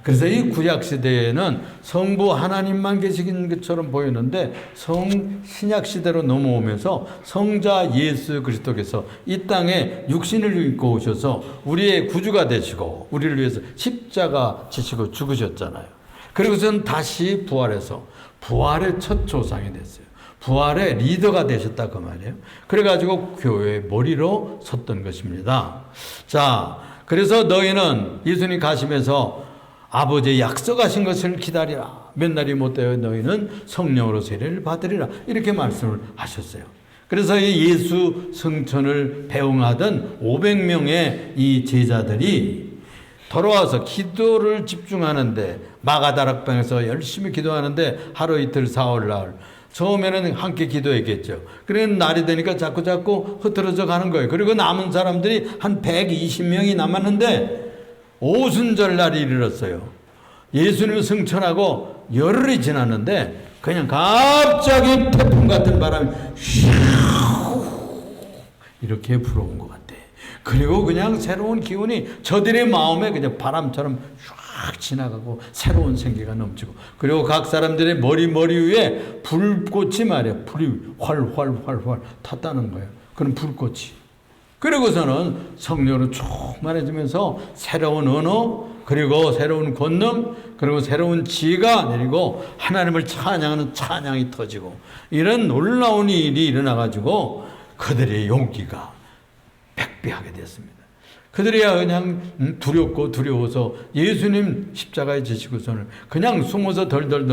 그래서 이 구약 시대에는 성부 하나님만 계신 것처럼 보였는데 신약 시대로 넘어오면서 성자 예수 그리스도께서 이 땅에 육신을 입고 오셔서 우리의 구주가 되시고 우리를 위해서 십자가 지시고 죽으셨잖아요. 그리고선 다시 부활해서 부활의 첫 조상이 됐어요. 부활의 리더가 되셨다 그 말이에요. 그래가지고 교회의 머리로 섰던 것입니다. 자, 그래서 너희는 예수님 가시면서 아버지의 약속하신 것을 기다리라. 몇 날이 못되어 너희는 성령으로 세례를 받으리라. 이렇게 말씀을 하셨어요. 그래서 이 예수 성천을 배웅하던 500명의 이 제자들이 돌아와서 기도를 집중하는데 마가다락방에서 열심히 기도하는데 하루 이틀 사흘날 처음에는 함께 기도했겠죠. 그래 날이 되니까 자꾸 흐트러져 가는 거예요. 그리고 남은 사람들이 한 120명이 남았는데 오순절날이 이르렀어요. 예수님을 승천하고 열흘이 지났는데 그냥 갑자기 태풍 같은 바람이 이렇게 불어온 것 같아. 그리고 그냥 새로운 기운이 저들의 마음에 그냥 바람처럼 쫙 지나가고 새로운 생기가 넘치고 그리고 각 사람들의 머리 위에 불꽃이 말이야. 불이 활활 탔다는 거예요. 그런 불꽃이. 그리고서는 성령으로 충만해지면서 새로운 언어 그리고 새로운 권능 그리고 새로운 지혜가 내리고 하나님을 찬양하는 찬양이 터지고 이런 놀라운 일이 일어나가지고 그들의 용기가 백배하게 됐습니다. 그들이 그냥 두려워서 예수님 십자가에 지시고서는 그냥 숨어서 덜덜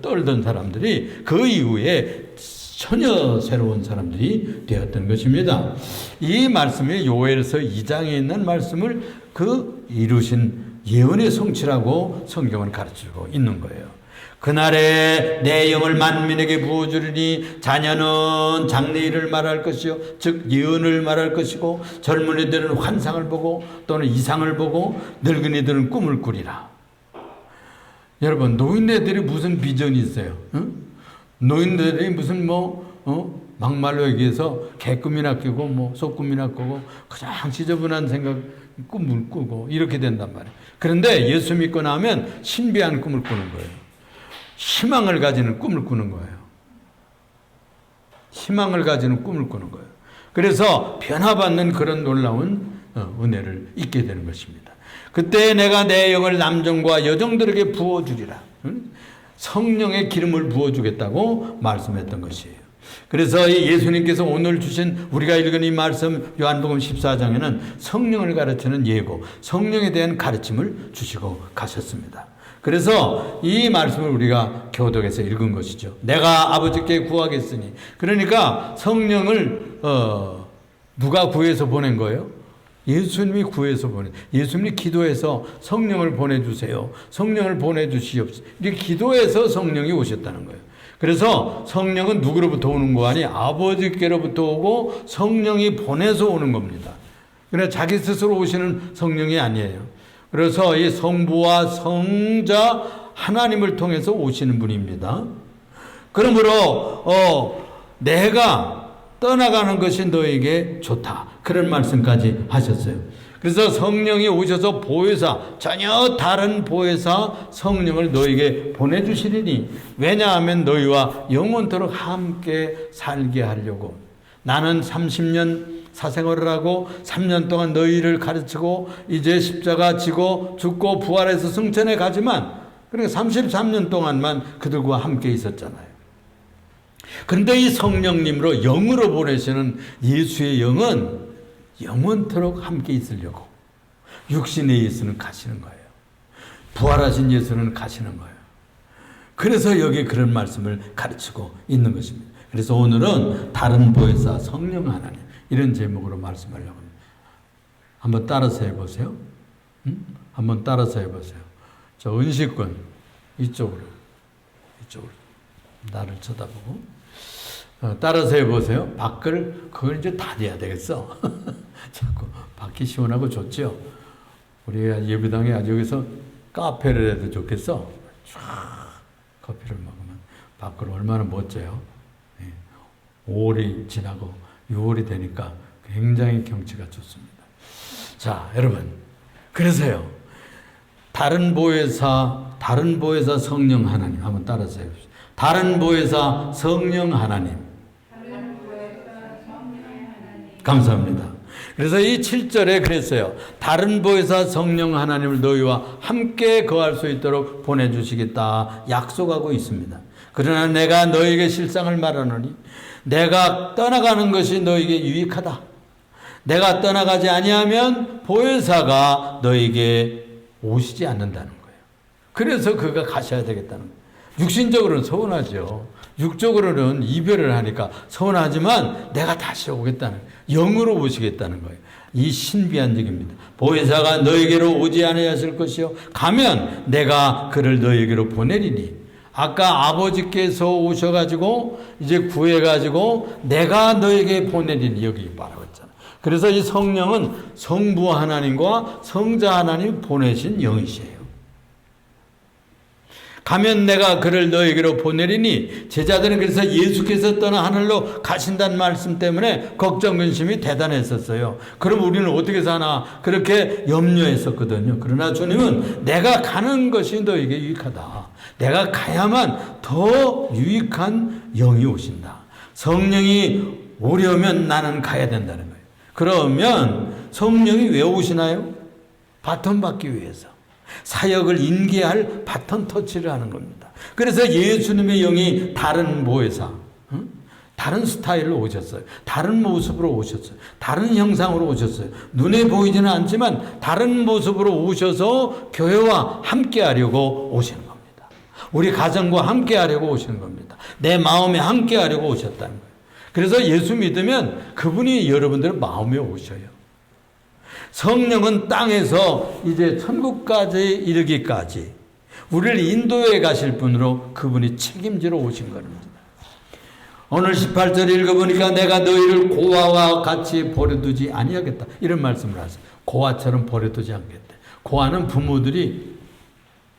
떨던 사람들이 그 이후에 전혀 새로운 사람들이 되었던 것입니다. 이 말씀이 요엘서 2장에 있는 말씀을 그 이루신 예언의 성취라고 성경은 가르치고 있는 거예요. 그날에 내 영을 만민에게 부어주리니 자녀는 장래일을 말할 것이요 즉 예언을 말할 것이고 젊은이들은 환상을 보고 또는 이상을 보고 늙은이들은 꿈을 꾸리라. 여러분 노인네들이 무슨 비전이 있어요? 응? 노인들이 무슨 막말로 얘기해서 개꿈이나 꾸고 소꿈이나 꾸고 그냥 지저분한 생각 꿈을 꾸고 이렇게 된단 말이에요. 그런데 예수 믿고 나면 신비한 꿈을 꾸는 거예요. 희망을 가지는 꿈을 꾸는 거예요. 희망을 가지는 꿈을 꾸는 거예요. 그래서 변화받는 그런 놀라운 은혜를 잊게 되는 것입니다. 그때 내가 내 영을 남정과 여정들에게 부어주리라. 성령의 기름을 부어주겠다고 말씀했던 것이에요. 그래서 이 예수님께서 오늘 주신 우리가 읽은 이 말씀 요한복음 14장에는 성령을 가르치는 예고, 성령에 대한 가르침을 주시고 가셨습니다. 그래서 이 말씀을 우리가 교독에서 읽은 것이죠. 내가 아버지께 구하겠으니. 그러니까 성령을 누가 구해서 보낸 거예요? 예수님이 구해서 예수님이 기도해서 성령을 보내주세요. 성령을 보내주시옵소서. 이렇게 기도해서 성령이 오셨다는 거예요. 그래서 성령은 누구로부터 오는 거 아니? 아버지께로부터 오고 성령이 보내서 오는 겁니다. 그러나 자기 스스로 오시는 성령이 아니에요. 그래서 이 성부와 성자 하나님을 통해서 오시는 분입니다. 그러므로 내가 떠나가는 것이 너에게 좋다. 그런 말씀까지 하셨어요. 그래서 성령이 오셔서 보혜사, 전혀 다른 보혜사 성령을 너에게 보내주시리니 왜냐하면 너희와 영원토록 함께 살게 하려고 나는 30년 사생활을 하고 3년 동안 너희를 가르치고 이제 십자가 지고 죽고 부활해서 승천해 가지만 그러니까 33년 동안만 그들과 함께 있었잖아요. 그런데 이 성령님으로 영으로 보내시는 예수의 영은 영원토록 함께 있으려고 육신의 예수는 가시는 거예요. 부활하신 예수는 가시는 거예요. 그래서 여기 그런 말씀을 가르치고 있는 것입니다. 그래서 오늘은 다른 보혜사 성령 하나님 이런 제목으로 말씀하려고 합니다. 한번 따라서 해보세요. 한번 따라서 해보세요. 저 은식군 이쪽으로 나를 쳐다보고 따라서 해보세요. 밖을 그걸 이제 닫아야 되겠어. 자꾸 밖이 시원하고 좋죠. 우리가 예배당에 아주 여기서 카페를 해도 좋겠어. 쫙 커피를 먹으면 밖으로 얼마나 멋져요. 5월이 지나고 6월이 되니까 굉장히 경치가 좋습니다. 자, 여러분. 그래서요. 다른 보혜사 성령 하나님. 한번 따라서 해보시죠. 다른 보혜사 성령 하나님. 감사합니다. 그래서 이 7절에 그랬어요. 다른 보혜사 성령 하나님을 너희와 함께 거할 수 있도록 보내주시겠다 약속하고 있습니다. 그러나 내가 너희에게 실상을 말하노니 내가 떠나가는 것이 너희에게 유익하다. 내가 떠나가지 아니하면 보혜사가 너희에게 오시지 않는다는 거예요. 그래서 그가 가셔야 되겠다는 거예요. 육신적으로는 서운하죠. 육적으로는 이별을 하니까 서운하지만 내가 다시 오겠다는, 영으로 오시겠다는 거예요. 이 신비한 얘기입니다. 보혜사가 너에게로 오지 아니하실 것이요 가면 내가 그를 너에게로 보내리니. 아까 아버지께서 오셔가지고 이제 구해가지고 내가 너에게 보내리니 여기 말하고 있잖아요. 그래서 이 성령은 성부 하나님과 성자 하나님 보내신 영이시에요. 가면 내가 그를 너에게로 보내리니. 제자들은 그래서 예수께서 떠나 하늘로 가신다는 말씀 때문에 걱정 근심이 대단했었어요. 그럼 우리는 어떻게 사나 그렇게 염려했었거든요. 그러나 주님은 내가 가는 것이 너에게 유익하다. 내가 가야만 더 유익한 영이 오신다. 성령이 오려면 나는 가야 된다는 거예요. 그러면 성령이 왜 오시나요? 바톤 받기 위해서. 사역을 인계할 바톤 터치를 하는 겁니다. 그래서 예수님의 영이 다른 보혜사, 다른 스타일로 오셨어요. 다른 모습으로 오셨어요. 다른 형상으로 오셨어요. 눈에 보이지는 않지만 다른 모습으로 오셔서 교회와 함께 하려고 오시는 겁니다. 우리 가정과 함께 하려고 오시는 겁니다. 내 마음에 함께 하려고 오셨다는 거예요. 그래서 예수 믿으면 그분이 여러분들 마음에 오셔요. 성령은 땅에서 이제 천국까지 이르기까지 우리를 인도해 가실 분으로 그분이 책임지러 오신 겁니다. 오늘 18절 읽어보니까 내가 너희를 고아와 같이 버려두지 아니하겠다. 이런 말씀을 하세요. 고아처럼 버려두지 않겠다. 고아는 부모들이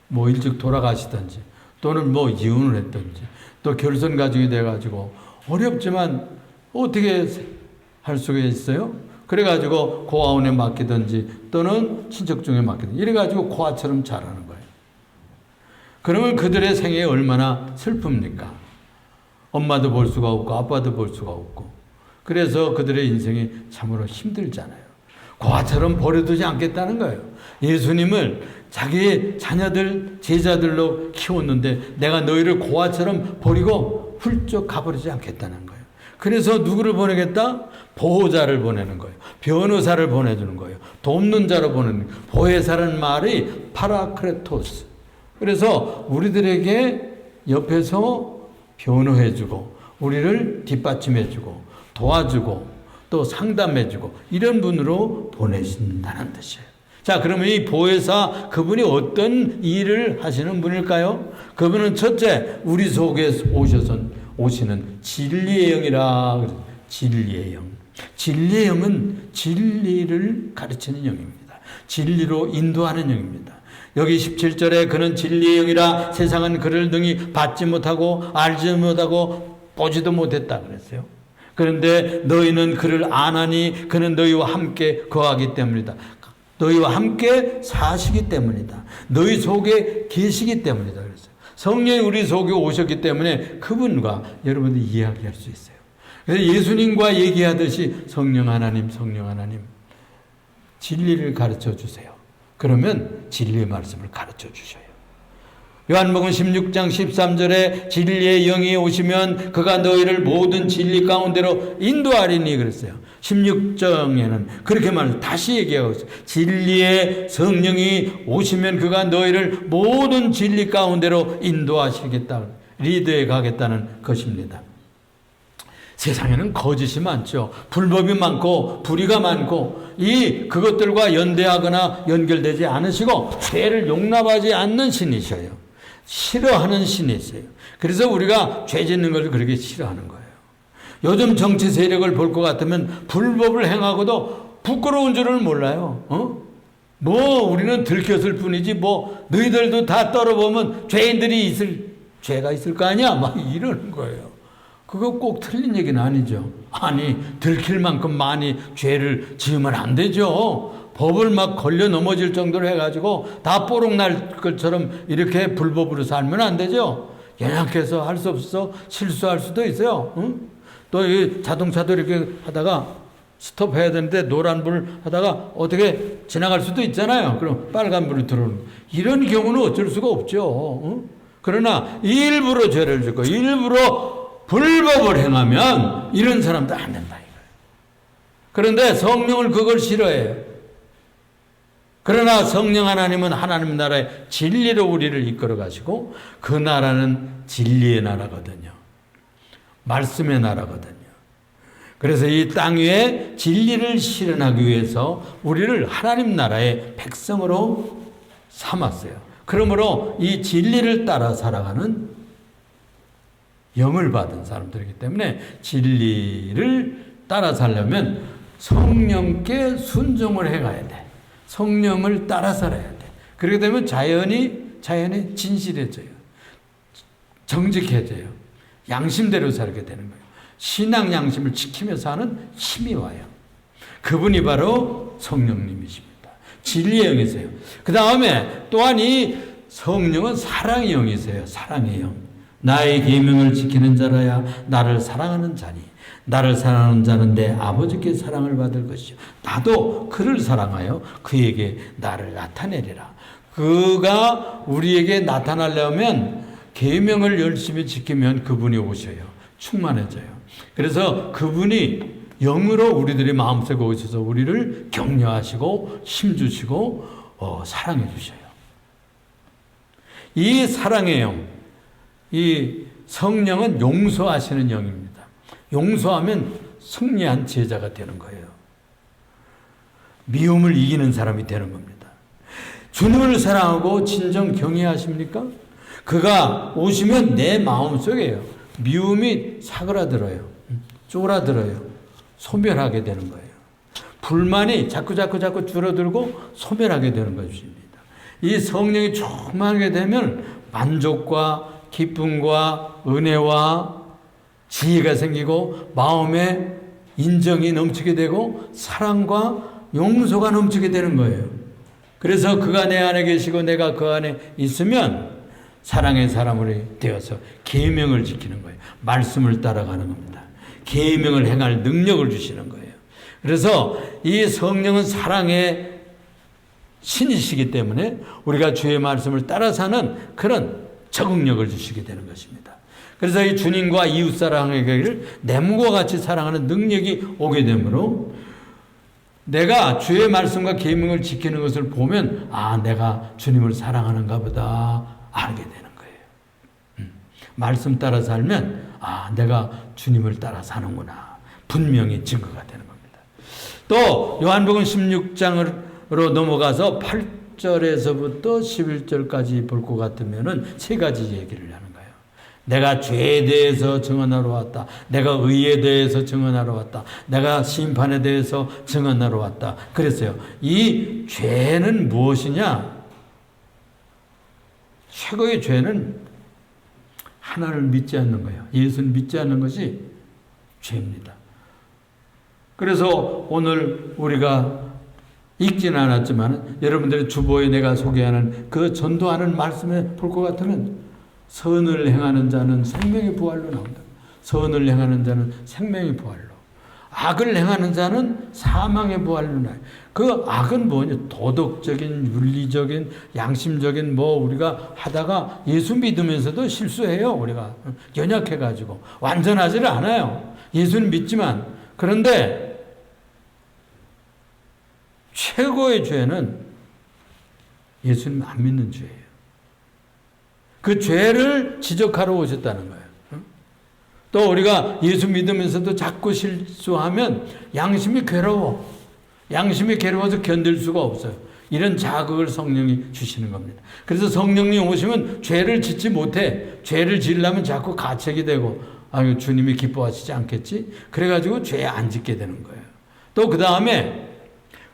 뭐 일찍 돌아가시든지 또는 뭐 이혼을 했든지 또 결손 가족이 돼가지고 어렵지만 어떻게 할 수가 있어요? 그래가지고 고아원에 맡기든지 또는 친척 중에 맡기든지 이래가지고 고아처럼 자라는 거예요. 그러면 그들의 생애 얼마나 슬픕니까? 엄마도 볼 수가 없고 아빠도 볼 수가 없고 그래서 그들의 인생이 참으로 힘들잖아요. 고아처럼 버려두지 않겠다는 거예요. 예수님을 자기 자녀들 제자들로 키웠는데 내가 너희를 고아처럼 버리고 훌쩍 가버리지 않겠다는 거예요. 그래서 누구를 보내겠다? 보호자를 보내는 거예요. 변호사를 보내주는 거예요. 돕는 자로 보내는 거예요. 보혜사라는 말이 파라크레토스. 그래서 우리들에게 옆에서 변호해주고 우리를 뒷받침해주고 도와주고 또 상담해주고 이런 분으로 보내신다는 뜻이에요. 자, 그러면 이 보혜사 그분이 어떤 일을 하시는 분일까요? 그분은 첫째 우리 속에 오시는 진리의 영이라. 진리의 영. 진리의 영은 진리를 가르치는 영입니다. 진리로 인도하는 영입니다. 여기 17절에 그는 진리의 영이라 세상은 그를 능히 받지 못하고 알지 못하고 보지도 못했다 그랬어요. 그런데 너희는 그를 아나니 그는 너희와 함께 거하기 때문이다. 너희와 함께 사시기 때문이다. 너희 속에 계시기 때문이다 그랬어요. 성령이 우리 속에 오셨기 때문에 그분과 여러분들이 이야기할 수 있어요. 그래서 예수님과 얘기하듯이 성령 하나님 진리를 가르쳐 주세요. 그러면 진리의 말씀을 가르쳐 주셔요. 요한복음 16장 13절에 진리의 영이 오시면 그가 너희를 모든 진리 가운데로 인도하리니 그랬어요. 16장에는 그렇게 말해서 다시 얘기하고 있어요. 진리의 성령이 오시면 그가 너희를 모든 진리 가운데로 인도하시겠다. 리드해 가겠다는 것입니다. 세상에는 거짓이 많죠. 불법이 많고 불의가 많고 그것들과 연대하거나 연결되지 않으시고 죄를 용납하지 않는 신이셔요. 싫어하는 신이세요. 그래서 우리가 죄 짓는 걸 그렇게 싫어하는 거예요. 요즘 정치 세력을 볼 것 같으면 불법을 행하고도 부끄러운 줄을 몰라요. 우리는 들켰을 뿐이지 너희들도 다 떨어보면 죄가 있을 거 아니야? 막 이러는 거예요. 그거 꼭 틀린 얘기는 아니죠. 아니 들킬 만큼 많이 죄를 지으면 안 되죠. 법을 막 걸려 넘어질 정도로 해가지고 다 뽀록 날 것처럼 이렇게 불법으로 살면 안 되죠. 연약해서 할 수 없어서 실수할 수도 있어요. 응? 또 이 자동차도 이렇게 하다가 스톱해야 되는데 노란불 하다가 어떻게 지나갈 수도 있잖아요. 그럼 빨간불이 들어오는 이런 경우는 어쩔 수가 없죠. 응? 그러나 일부러 죄를 짓고 일부러 불법을 행하면 이런 사람도 안 된다 이거예요. 그런데 성령을 그걸 싫어해요. 그러나 성령 하나님은 하나님 나라의 진리로 우리를 이끌어 가시고 그 나라는 진리의 나라거든요. 말씀의 나라거든요. 그래서 이 땅 위에 진리를 실현하기 위해서 우리를 하나님 나라의 백성으로 삼았어요. 그러므로 이 진리를 따라 살아가는 영을 받은 사람들이기 때문에 진리를 따라 살려면 성령께 순종을 해가야 돼. 성령을 따라 살아야 돼. 그렇게 되면 자연이 진실해져요. 정직해져요. 양심대로 살게 되는 거예요. 신앙 양심을 지키며 사는 힘이 와요. 그분이 바로 성령님이십니다. 진리의 영이세요. 그 다음에 또한 이 성령은 사랑의 영이세요. 사랑의 영. 나의 계명을 지키는 자라야 나를 사랑하는 자니 나를 사랑하는 자는 내 아버지께 사랑을 받을 것이요 나도 그를 사랑하여 그에게 나를 나타내리라. 그가 우리에게 나타나려면 계명을 열심히 지키면 그분이 오셔요. 충만해져요. 그래서 그분이 영으로 우리들의 마음속에 오셔서 우리를 격려하시고 힘주시고 사랑해 주셔요. 이 사랑의 영, 이 성령은 용서하시는 영입니다. 용서하면 승리한 제자가 되는 거예요. 미움을 이기는 사람이 되는 겁니다. 주님을 사랑하고 진정 경외하십니까? 그가 오시면 내 마음속에요. 미움이 사그라들어요. 쪼그라들어요. 소멸하게 되는 거예요. 불만이 자꾸 줄어들고 소멸하게 되는 것입니다. 이 성령이 충만하게 되면 만족과 기쁨과 은혜와 지혜가 생기고 마음에 인정이 넘치게 되고 사랑과 용서가 넘치게 되는 거예요. 그래서 그가 내 안에 계시고 내가 그 안에 있으면 사랑의 사람으로 되어서 계명을 지키는 거예요. 말씀을 따라가는 겁니다. 계명을 행할 능력을 주시는 거예요. 그래서 이 성령은 사랑의 신이시기 때문에 우리가 주의 말씀을 따라 사는 그런 적응력을 주시게 되는 것입니다. 그래서 이 주님과 이웃사랑에게를 내무과 같이 사랑하는 능력이 오게 되므로 내가 주의 말씀과 계명을 지키는 것을 보면 내가 주님을 사랑하는가 보다 알게 되는 거예요. 말씀 따라 살면 내가 주님을 따라 사는구나 분명히 증거가 되는 겁니다. 또 요한복음 16장으로 넘어가서 8절에서부터 11절까지 볼 것 같으면은 세 가지 얘기를 하는 거예요. 내가 죄에 대해서 증언하러 왔다. 내가 의에 대해서 증언하러 왔다. 내가 심판에 대해서 증언하러 왔다. 그랬어요. 이 죄는 무엇이냐? 최고의 죄는 하나를 믿지 않는 거예요. 예수를 믿지 않는 것이 죄입니다. 그래서 오늘 우리가 읽지는 않았지만 여러분들의 주보에 내가 소개하는 그 전도하는 말씀에 볼 것 같으면 선을 행하는 자는 생명의 부활로 나온다. 선을 행하는 자는 생명의 부활로. 악을 행하는 자는 사망의 부활로 나요. 그 악은 뭐냐? 도덕적인, 윤리적인, 양심적인 우리가 하다가 예수 믿으면서도 실수해요. 우리가 연약해가지고 완전하지를 않아요. 예수는 믿지만. 그런데 최고의 죄는 예수님 안 믿는 죄예요. 그 죄를 지적하러 오셨다는 거예요. 또 우리가 예수 믿으면서도 자꾸 실수하면 양심이 괴로워. 양심이 괴로워서 견딜 수가 없어요. 이런 자극을 성령이 주시는 겁니다. 그래서 성령이 오시면 죄를 짓지 못해. 죄를 지으려면 자꾸 가책이 되고 주님이 기뻐하시지 않겠지? 그래가지고 죄 안 짓게 되는 거예요. 또 그 다음에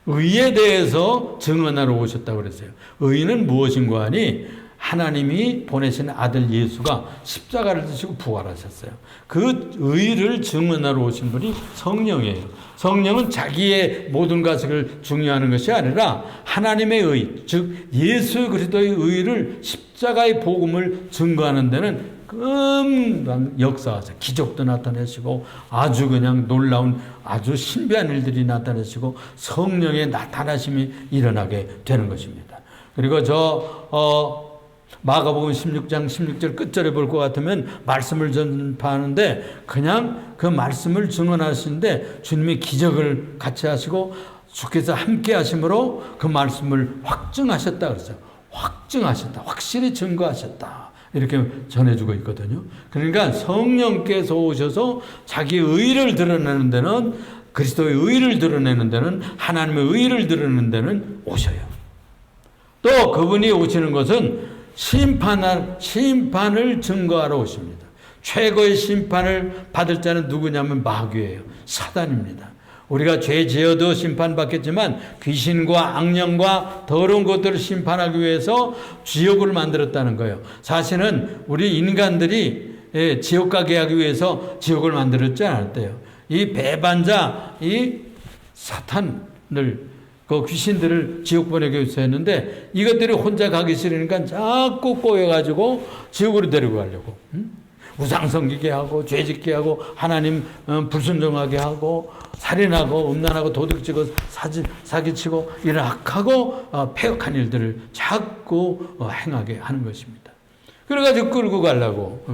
의에 대해서 증언하러 오셨다고 그랬어요. 의는 무엇인가 하니 하나님이 보내신 아들 예수가 십자가를 지시고 부활하셨어요. 그 의를 증언하러 오신 분이 성령이에요. 성령은 자기의 모든 것을 중요하는 것이 아니라 하나님의 의, 즉 예수 그리스도의 의를 십자가의 복음을 증거하는 데는 금방 역사하세요. 기적도 나타내시고 아주 그냥 놀라운 아주 신비한 일들이 나타내시고 성령의 나타나심이 일어나게 되는 것입니다. 그리고 마가복음 16장 16절 끝절에 볼 것 같으면 말씀을 전파하는데 그냥 그 말씀을 증언하시는데 주님이 기적을 같이 하시고 주께서 함께 하심으로 그 말씀을 확증하셨다 그랬어요. 확증하셨다. 확실히 증거하셨다. 이렇게 전해주고 있거든요. 그러니까 성령께서 오셔서 자기의 의를 드러내는 데는 그리스도의 의를 드러내는 데는 하나님의 의를 드러내는 데는 오셔요. 또 그분이 오시는 것은 심판을 증거하러 오십니다. 최고의 심판을 받을 자는 누구냐면 마귀예요. 사단입니다. 우리가 죄 지어도 심판받겠지만 귀신과 악령과 더러운 것들을 심판하기 위해서 지옥을 만들었다는 거예요. 사실은 우리 인간들이 지옥 가게 하기 위해서 지옥을 만들었지 않았대요. 이 배반자, 이 사탄을 그 귀신들을 지옥 보내기 위해서 했는데 이것들이 혼자 가기 싫으니까 자꾸 꼬여가지고 지옥으로 데리고 가려고. 우상 섬기게 하고 죄짓게 하고 하나님 불순종하게 하고 살인하고 음란하고 도둑질하고 사기치고 이런 악하고 폐역한 일들을 자꾸 행하게 하는 것입니다. 그래가지고 끌고 가려고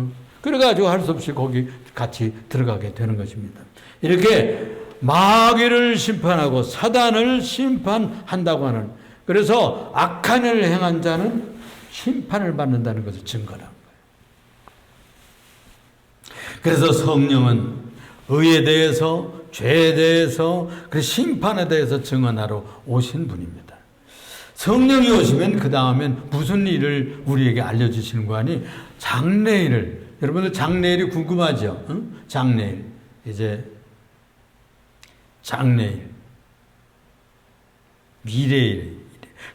그래가지고 할 수 없이 거기 같이 들어가게 되는 것입니다. 이렇게 마귀를 심판하고 사단을 심판한다고 하는, 그래서 악한 일을 행한 자는 심판을 받는다는 것을 증거하는 거예요. 그래서 성령은 의에 대해서, 죄에 대해서, 그 심판에 대해서 증언하러 오신 분입니다. 성령이 오시면 그 다음엔 무슨 일을 우리에게 알려주시는 거 아니? 장래일을, 여러분들 장래일이 궁금하죠? 응? 장래일, 이제 장래일, 미래일,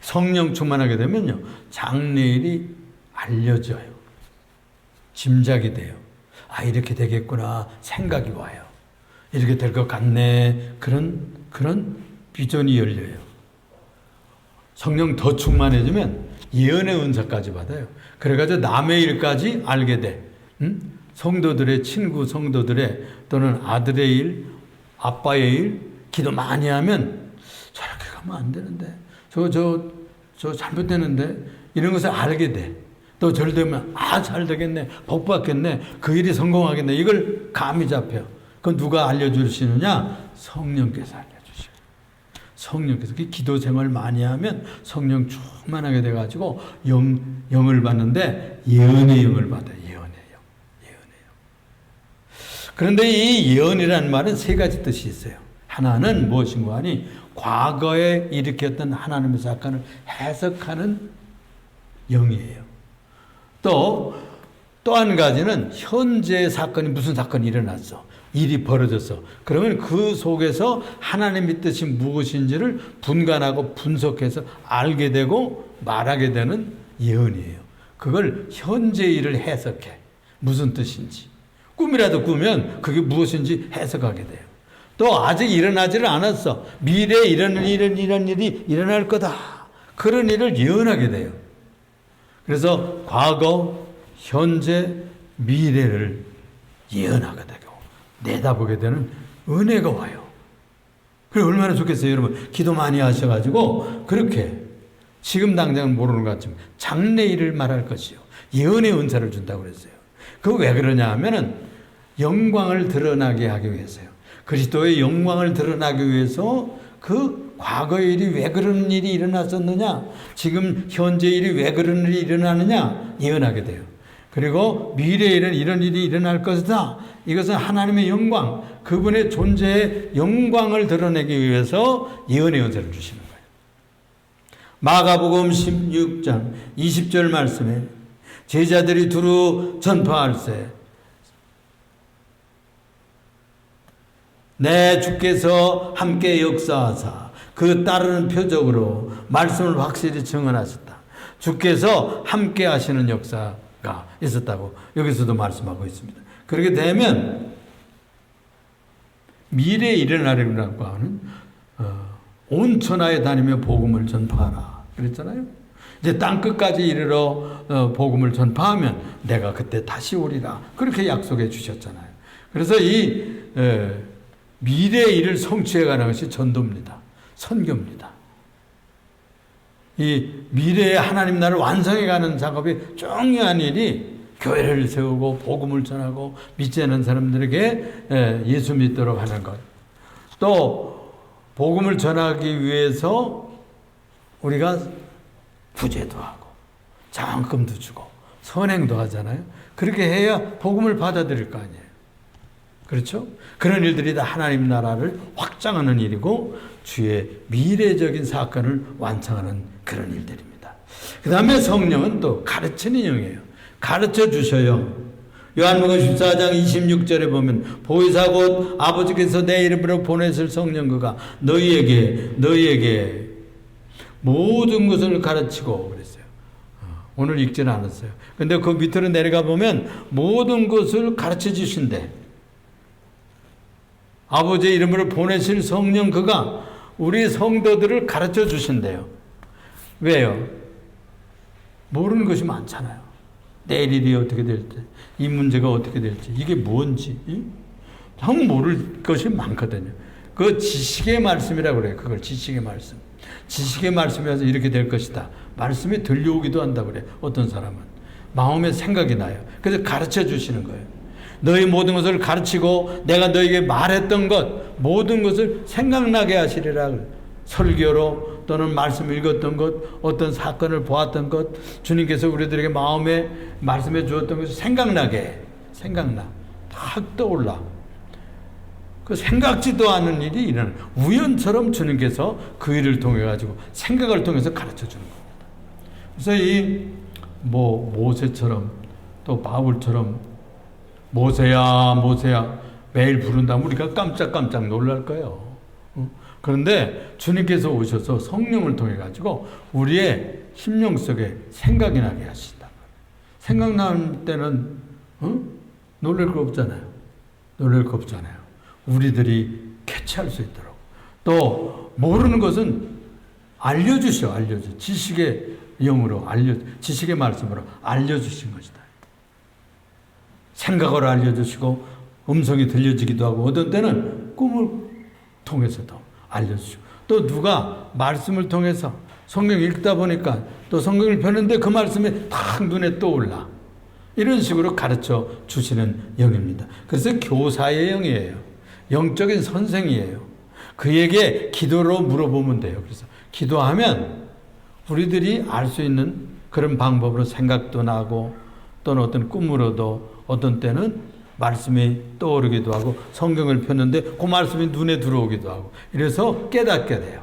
성령 충만하게 되면요, 장래일이 알려져요. 짐작이 돼요. 아, 이렇게 되겠구나 생각이 와요. 이렇게 될 것 같네. 그런 비전이 열려요. 성령 더 충만해지면 예언의 은사까지 받아요. 그래가지고 남의 일까지 알게 돼. 성도들의 친구, 성도들의 또는 아들의 일, 아빠의 일, 기도 많이 하면 저렇게 가면 안 되는데, 저 잘못되는데, 이런 것을 알게 돼. 또 절 되면, 잘 되겠네, 복 받겠네, 그 일이 성공하겠네, 이걸 감이 잡혀. 그건 누가 알려주시느냐? 성령께서 알려주시고. 성령께서 그 기도 생활 많이 하면 성령 충만하게 돼가지고 영을 받는데 예언의 영을 받아요. 예언의 영. 그런데 이 예언이라는 말은 세 가지 뜻이 있어요. 하나는 무엇인가 하니 과거에 일으켰던 하나님의 사건을 해석하는 영이에요. 또 한 가지는 현재 사건이 무슨 사건이 일어났어. 일이 벌어졌어. 그러면 그 속에서 하나님의 뜻이 무엇인지를 분간하고 분석해서 알게 되고 말하게 되는 예언이에요. 그걸 현재 일을 해석해. 무슨 뜻인지. 꿈이라도 꾸면 그게 무엇인지 해석하게 돼요. 또 아직 일어나지를 않았어. 미래에 이런 일이 일어날 거다. 그런 일을 예언하게 돼요. 그래서 과거, 현재, 미래를 예언하게 되고 내다보게 되는 은혜가 와요. 그래 얼마나 좋겠어요, 여러분. 기도 많이 하셔가지고 그렇게 지금 당장은 모르는 것 같지만 장래일을 말할 것이요. 예언의 은사를 준다고 그랬어요. 그거 왜 그러냐 하면은 영광을 드러나게 하기 위해서요. 그리스도의 영광을 드러나기 위해서 그 과거의 일이 왜 그런 일이 일어났었느냐, 지금 현재 일이 왜 그런 일이 일어나느냐 예언하게 돼요. 그리고 미래에는 이런 일이 일어날 것이다. 이것은 하나님의 영광, 그분의 존재의 영광을 드러내기 위해서 예언의 은사를 주시는 거예요. 마가복음 16장 20절 말씀에 제자들이 두루 전파할세 내 주께서 함께 역사하사 그 따르는 표적으로 말씀을 확실히 증언하셨다. 주께서 함께 하시는 역사가 있었다고 여기서도 말씀하고 있습니다. 그렇게 되면 미래에 일어나리라고 하는 온 천하에 다니며 복음을 전파하라 그랬잖아요. 이제 땅끝까지 이르러 복음을 전파하면 내가 그때 다시 오리라 그렇게 약속해 주셨잖아요. 그래서 이 미래의 일을 성취해가는 것이 전도입니다. 선교입니다. 이 미래의 하나님 나라를 완성해가는 작업이 중요한 일이 교회를 세우고 복음을 전하고 믿지 않는 사람들에게 예수 믿도록 하는 것. 또 복음을 전하기 위해서 우리가 구제도 하고 장학금도 주고 선행도 하잖아요. 그렇게 해야 복음을 받아들일 거 아니에요. 그렇죠? 그런 일들이 다 하나님 나라를 확장하는 일이고 주의 미래적인 사건을 완성하는 그런 일들입니다. 그 다음에 성령은 또 가르치는 영이에요. 가르쳐 주셔요. 요한복음 14장 26절에 보면 보혜사 곧 아버지께서 내 이름으로 보내실 성령 그가 너희에게 모든 것을 가르치고 그랬어요. 오늘 읽지는 않았어요. 근데 그 밑으로 내려가 보면 모든 것을 가르쳐 주신대. 아버지의 이름으로 보내실 성령 그가 우리 성도들을 가르쳐 주신대요. 왜요? 모르는 것이 많잖아요. 내일 일이 어떻게 될지, 이 문제가 어떻게 될지, 이게 뭔지 참 모를 것이 많거든요. 그 지식의 말씀이라고 그래요. 그걸 지식의 말씀. 지식의 말씀이라서 이렇게 될 것이다. 말씀이 들려오기도 한다고 그래요. 어떤 사람은. 마음에 생각이 나요. 그래서 가르쳐 주시는 거예요. 너희 모든 것을 가르치고 내가 너에게 말했던 것 모든 것을 생각나게 하시리라. 설교로 또는 말씀 읽었던 것 어떤 사건을 보았던 것 주님께서 우리들에게 마음에 말씀해 주었던 것이 생각나게 탁 떠올라. 그 생각지도 않은 일이 일어나는 우연처럼 주님께서 그 일을 통해 가지고 생각을 통해서 가르쳐 주는 겁니다. 그래서 이 모세처럼 또 바울처럼 모세야 매일 부른다면 우리가 깜짝깜짝 놀랄 거예요. 그런데 주님께서 오셔서 성령을 통해 가지고 우리의 심령 속에 생각이 나게 하신다. 생각나는 때는 놀랄 거 없잖아요. 우리들이 캐치할 수 있도록. 또 모르는 것은 알려주셔. 지식의 영으로 지식의 말씀으로 알려주신 것이다. 생각으로 알려주시고 음성이 들려지기도 하고 어떤 때는 꿈을 통해서도 알려주시고 또 누가 말씀을 통해서 성경 읽다 보니까 또 성경을 펴는데 그 말씀이 탁 눈에 떠올라. 이런 식으로 가르쳐 주시는 영입니다. 그래서 교사의 영이에요. 영적인 선생이에요. 그에게 기도로 물어보면 돼요. 그래서 기도하면 우리들이 알 수 있는 그런 방법으로 생각도 나고 또는 어떤 꿈으로도 어떤 때는 말씀이 떠오르기도 하고 성경을 폈는데 그 말씀이 눈에 들어오기도 하고 이래서 깨닫게 돼요.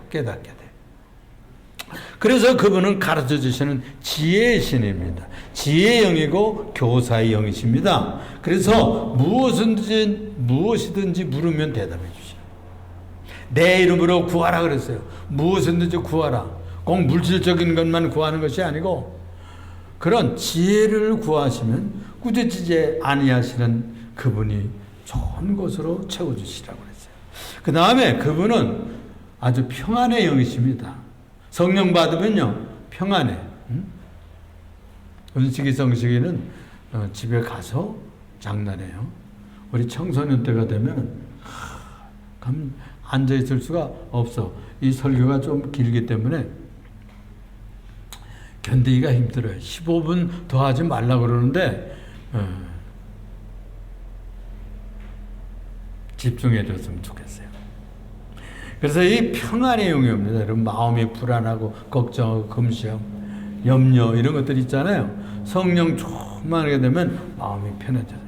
그래서 그분은 가르쳐 주시는 지혜의 신입니다. 지혜의 영이고 교사의 영이십니다. 그래서 무엇이든지 물으면 대답해 주시오. 내 이름으로 구하라 그랬어요. 무엇이든지 구하라. 꼭 물질적인 것만 구하는 것이 아니고 그런 지혜를 구하시면 꾸짖지 아니하시는 그분이 좋은 것으로 채워주시라고 그랬어요. 그 다음에 그분은 아주 평안의 영이십니다. 성령 받으면요 평안해. 은식이 성식이는 집에 가서 장난해요. 우리 청소년 때가 되면 앉아 있을 수가 없어. 이 설교가 좀 길기 때문에 견디기가 힘들어요. 15분 더 하지 말라고 그러는데 집중해줬으면 좋겠어요. 그래서 이 평안의 영이 옵니다. 여러분 마음이 불안하고 걱정하고 금시하고 염려 이런 것들 있잖아요. 성령 충만하게 되면 마음이 편해져요.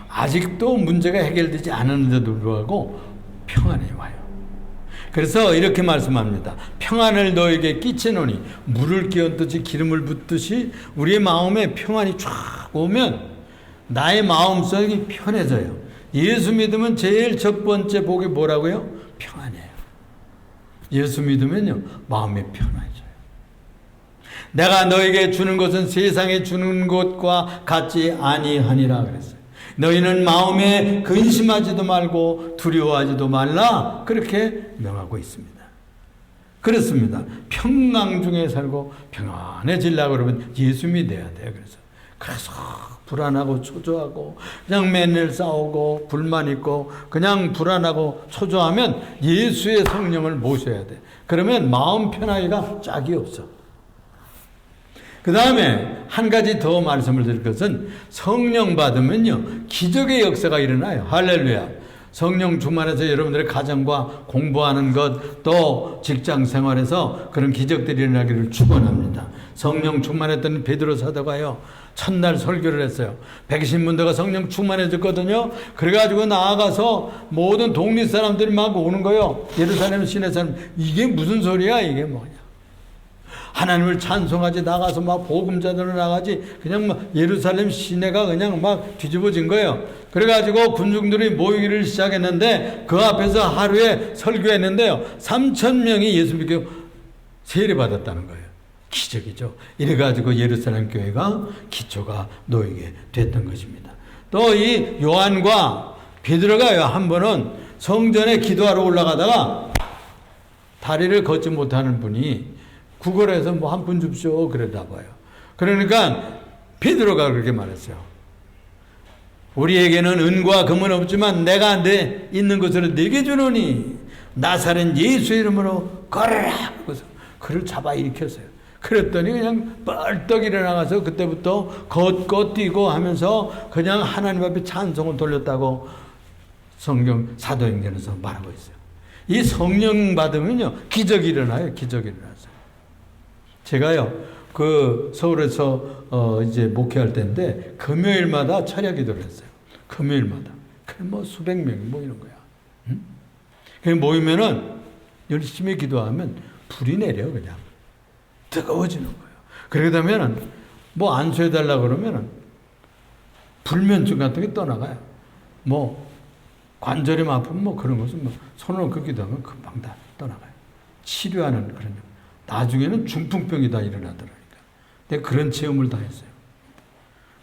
아직도 문제가 해결되지 않았는데도 불구하고 평안이 와요. 그래서 이렇게 말씀합니다. 평안을 너에게 끼치노니 물을 끼얹듯이 기름을 붓듯이 우리의 마음에 평안이 쫙 오면 나의 마음속이 편해져요. 예수 믿으면 제일 첫 번째 복이 뭐라고요? 평안이에요. 예수 믿으면요 마음이 편해져요. 내가 너에게 주는 것은 세상에 주는 것과 같지 아니하니라 그랬어요. 너희는 마음에 근심하지도 말고 두려워하지도 말라 그렇게 명하고 있습니다. 그렇습니다. 평강 중에 살고 평안해지려고 그러면 예수 믿어야 돼요. 그래서 불안하고 초조하고 그냥 맨날 싸우고 불만 있고 그냥 불안하고 초조하면 예수의 성령을 모셔야 돼. 그러면 마음 편하기가 짝이 없어. 그 다음에 한 가지 더 말씀을 드릴 것은 성령 받으면요 기적의 역사가 일어나요. 할렐루야. 성령 충만해서 여러분들의 가정과 공부하는 것 또 직장 생활에서 그런 기적들이 일어나기를 축원합니다. 성령 충만했던 베드로 사도가요 첫날 설교를 했어요. 백신문대가 성령 충만해졌거든요. 그래가지고 나아가서 모든 독립 사람들이 막 오는 거예요. 예루살렘 시내 사람 이게 무슨 소리야 이게 뭐냐. 하나님을 찬송하지 나가서 막 복음자들로 나가지 그냥 막 예루살렘 시내가 그냥 막 뒤집어진 거예요. 그래가지고 군중들이 모이기를 시작했는데 그 앞에서 하루에 설교했는데요 3,000명이 예수 믿고 세례받았다는 거예요. 기적이죠. 이래가지고 예루살렘 교회가 기초가 놓이게 됐던 것입니다. 또 이 요한과 베드로가요 한 번은 성전에 기도하러 올라가다가 다리를 걷지 못하는 분이 구걸해서 뭐 한 푼 줍쇼 그러다 봐요. 그러니까 베드로가 그렇게 말했어요. 우리에게는 은과 금은 없지만 내가 내 있는 것으로 네게 주노니 나사렛 예수 이름으로 걸으라. 그래서 그를 잡아 일으켰어요. 그랬더니 그냥 벌떡 일어나가서 그때부터 걷고 뛰고 하면서 그냥 하나님 앞에 찬송을 돌렸다고 성경 사도행전에서 말하고 있어요. 이 성령 받으면요 기적이 일어나요. 기적이 일어나서. 제가요, 그 서울에서 이제 목회할 때인데 금요일마다 철야 기도를 했어요. 금요일마다. 그 뭐 수백 명 뭐 이런 거야. 응? 그 모이면은 열심히 기도하면 불이 내려 그냥 뜨거워지는 거예요. 그러게 되면은 뭐 안수해달라 그러면은 불면증 같은 게 떠나가요. 뭐 관절이 아프면 뭐 그런 것은 뭐 손을 긋기도 하면 금방 다 떠나가요. 치료하는 그런. 나중에는 중풍병이 다 일어나더라니까. 근데 그런 체험을 다 했어요.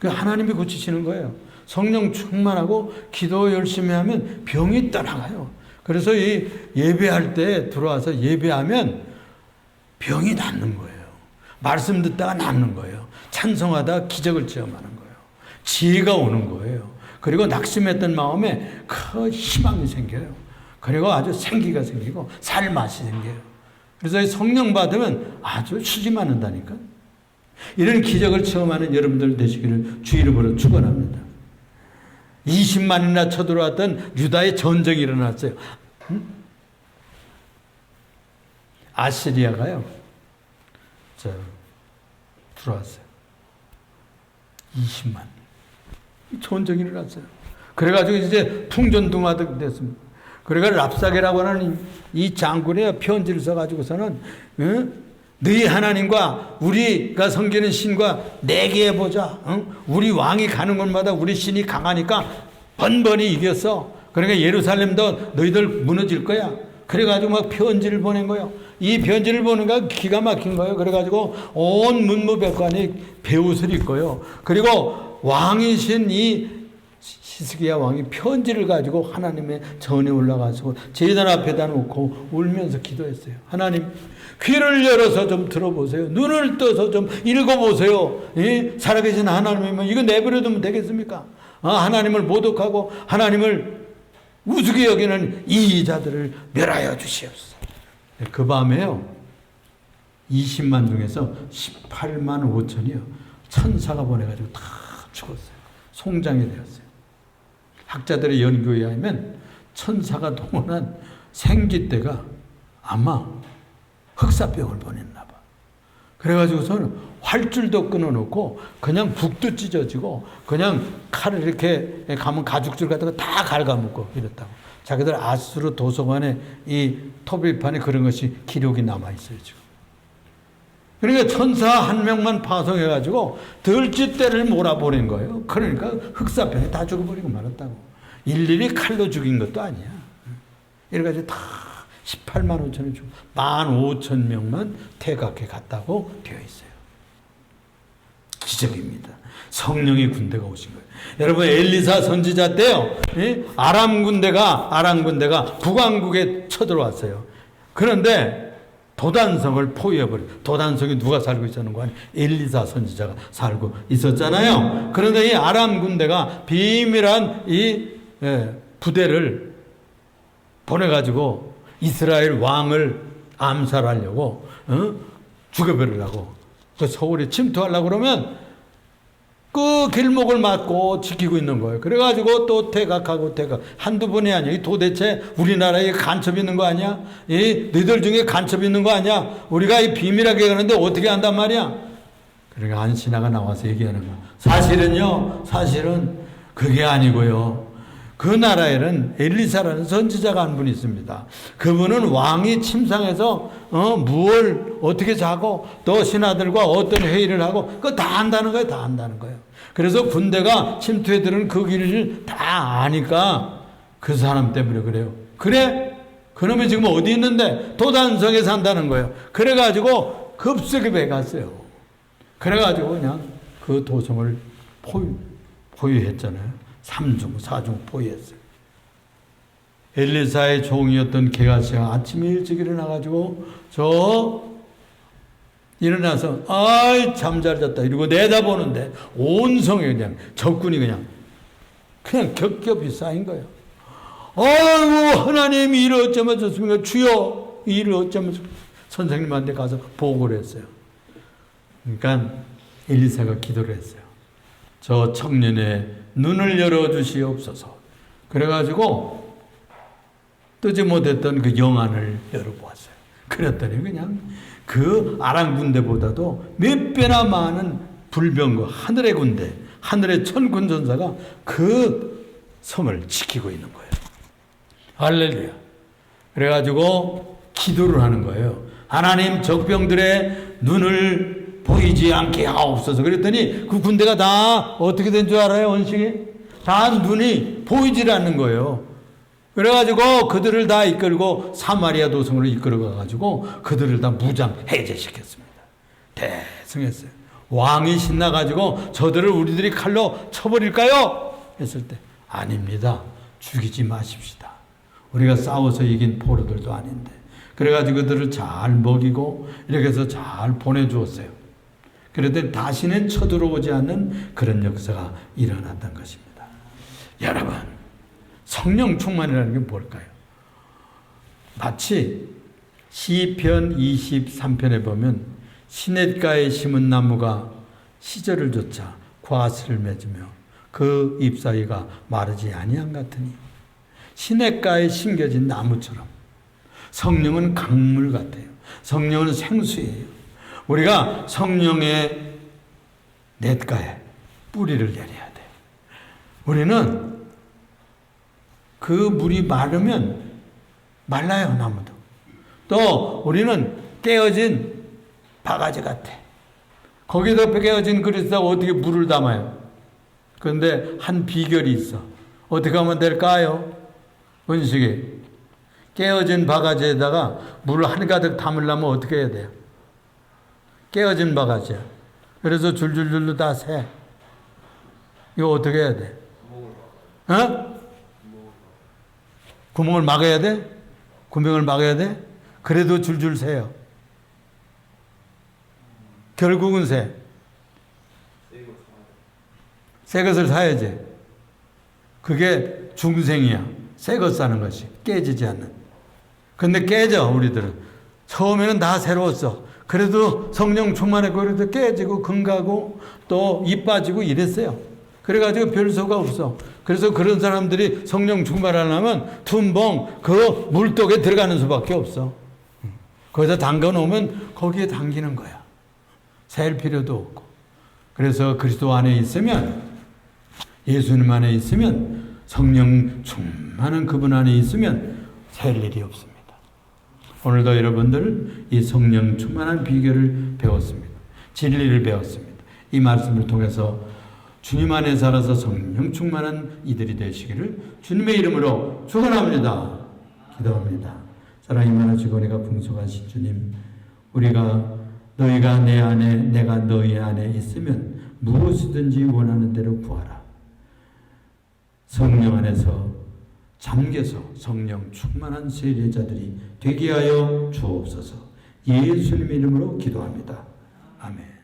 그 하나님이 고치시는 거예요. 성령 충만하고 기도 열심히 하면 병이 떠나가요. 그래서 이 예배할 때 들어와서 예배하면 병이 낫는 거예요. 말씀 듣다가 낫는 거예요. 찬송하다가 기적을 체험하는 거예요. 지혜가 오는 거예요. 그리고 낙심했던 마음에 큰 희망이 생겨요. 그리고 아주 생기가 생기고 살 맛이 생겨요. 그래서 성령 받으면 아주 수지 않는다니까. 이런 기적을 체험하는 여러분들 되시기를 주 이름으로 축원합니다. 20만이나 쳐들어왔던 유다의 전쟁이 일어났어요. 아시리아가요. 들어왔어요. 20만. 전쟁이 일어났어요. 그래가지고 이제 풍전등화도 됐습니다. 그러니까 랍사게라고 하는 이 장군의 편지를 써가지고서는 너희 하나님과 우리가 섬기는 신과 내기해보자. 우리 왕이 가는 곳마다 우리 신이 강하니까 번번이 이겼어. 그러니까 예루살렘도 너희들 무너질 거야. 그래가지고 막 편지를 보낸 거예요. 이 편지를 보는 거 기가 막힌 거예요. 그래가지고 온 문무백관이 베옷을 입고요. 그리고 왕이신 이 히스기야 왕이 편지를 가지고 하나님의 전에 올라가서 제단 앞에다 놓고 울면서 기도했어요. 하나님 귀를 열어서 좀 들어보세요. 눈을 떠서 좀 읽어보세요. 살아계신 하나님이면 이거 내버려두면 되겠습니까? 하나님을 모독하고 하나님을 우습게 여기는 이 자들을 멸하여 주시옵소서. 그 밤에요 20만 중에서 18만 5천이요 천사가 보내가지고 다 죽었어요. 송장이 되었어요. 학자들의 연구에 의하면 천사가 동원한 생쥐떼가 아마 흑사병을 보냈나 봐. 그래가지고서는 활줄도 끊어놓고 그냥 북도 찢어지고 그냥 칼을 이렇게 가면 가죽줄 같은 거 다 갉아먹고 이랬다고. 자기들 아수르 도서관에 이 토비판에 그런 것이 기록이 남아있어요 지금. 그러니까 천사 한 명만 파송해가지고 들쥐떼를 몰아보낸 거예요. 그러니까 흑사병에 다 죽어버리고 말았다고. 일일이 칼로 죽인 것도 아니야. 이래가지고 다 18만 5천이 죽고 15,000명만 태각해 갔다고 되어 있어요. 기적입니다. 성령의 군대가 오신 거예요. 여러분 엘리사 선지자 때요. 아람 군대가 북왕국에 쳐들어왔어요. 그런데 도단성을 포위해버려. 도단성에 누가 살고 있었는 거 아니에요? 엘리사 선지자가 살고 있었잖아요. 그런데 이 아람 군대가 비밀한 이 부대를 보내가지고 이스라엘 왕을 암살하려고 죽여버리려고 그 서울에 침투하려고 그러면 그 길목을 막고 지키고 있는 거예요. 그래가지고 또 퇴각하고 퇴각. 한두 번이 아니야. 도대체 우리나라에 간첩이 있는 거 아니야? 너희들 중에 간첩이 있는 거 아니야? 우리가 이 비밀하게 가는데 어떻게 한단 말이야? 그러니까 안신하가 나와서 얘기하는 거야. 사실은 그게 아니고요. 그 나라에는 엘리사라는 선지자가 한 분이 있습니다. 그분은 왕이 침상에서 무엇을 어떻게 자고 또 신하들과 어떤 회의를 하고 그거 다 안다는 거예요. 다 안다는 거예요. 그래서 군대가 침투해 들은 그 길을 다 아니까 그 사람 때문에 그래요. 그래? 그놈이 지금 어디 있는데? 도단성에 산다는 거예요. 그래가지고 급속히 배갔어요. 그래가지고 그냥 그 도성을 포위했잖아요. 3중, 4중 포위했어요. 엘리사의 종이었던 게하시가 아침에 일찍 일어나가지고 일어나서 아이 참 잘 잤다 이러고 내다보는데 온 성에 그냥 적군이 그냥 겹겹이 쌓인 거예요. 아이고 하나님 일을 어쩌면 좋습니까? 주여 일을 어쩌면 좋습니까? 선생님한테 가서 보고를 했어요. 그러니까 엘리사가 기도를 했어요. 저 청년의 눈을 열어주시옵소서. 그래가지고 뜨지 못했던 그 영안을 열어보았어요. 그랬더니 그냥 그 아람 군대보다도 몇 배나 많은 불병거 하늘의 군대, 하늘의 천군 전사가 그 성을 지키고 있는 거예요. 할렐루야. 그래가지고 기도를 하는 거예요. 하나님 적병들의 눈을 보이지 않게 하옵소서. 그랬더니 그 군대가 다 어떻게 된 줄 알아요? 원식이? 다 눈이 보이질 않는 거예요. 그래가지고 그들을 다 이끌고 사마리아 도성으로 이끌어가가지고 그들을 다 무장 해제시켰습니다. 대승했어요. 왕이 신나가지고 저들을 우리들이 칼로 쳐버릴까요? 했을 때 아닙니다. 죽이지 마십시다. 우리가 싸워서 이긴 포로들도 아닌데. 그래가지고 그들을 잘 먹이고 이렇게 해서 잘 보내주었어요. 그런데 다시는 쳐들어오지 않는 그런 역사가 일어났던 것입니다. 여러분, 성령 충만이라는 게 뭘까요? 마치 시편 23편에 보면 시냇가에 심은 나무가 시절을 좇아 과실을 맺으며 그 잎사귀가 마르지 아니한 같으니 시냇가에 심겨진 나무처럼 성령은 강물 같아요. 성령은 생수예요. 우리가 성령의 냇가에 뿌리를 내려야 돼요. 우리는 그 물이 마르면 말라요, 나무도. 또 우리는 깨어진 바가지 같아. 거기다 깨어진 그릇에다 어떻게 물을 담아요? 그런데 한 비결이 있어. 어떻게 하면 될까요? 은식이 깨어진 바가지에다가 물을 한가득 담으려면 어떻게 해야 돼요? 깨어진 바가지야. 그래서 줄줄줄로 다 새. 이거 어떻게 해야 돼? 구멍을 막아야 돼? 구멍을 막아야 돼? 그래도 줄줄 새요. 결국은 새. 새 것을 사야지. 그게 중생이야. 새 것 사는 것이. 깨지지 않는. 근데 깨져, 우리들은. 처음에는 다 새로웠어. 그래도 성령 충만했고, 그래도 깨지고, 금가고, 또 입 빠지고 이랬어요. 그래가지고 별 소가 없어. 그래서 그런 사람들이 성령 충만하려면 tum벙 그 물독에 들어가는 수밖에 없어. 거기다 담가 놓으면 거기에 담기는 거야. 셀 필요도 없고. 그래서 그리스도 안에 있으면, 예수님 안에 있으면, 성령 충만한 그분 안에 있으면 셀 일이 없습니다. 오늘도 여러분들 이 성령 충만한 비결을 배웠습니다. 진리를 배웠습니다. 이 말씀을 통해서 주님 안에 살아서 성령 충만한 이들이 되시기를 주님의 이름으로 축원합니다. 기도합니다. 사랑이 많으시고 은혜가 풍성하신 주님, 우리가 너희가 내 안에 내가 너희 안에 있으면 무엇이든지 원하는 대로 구하라. 성령 안에서 잠겨서 성령 충만한 세례자들이 되게 하여 주옵소서. 예수님 이름으로 기도합니다. 아멘.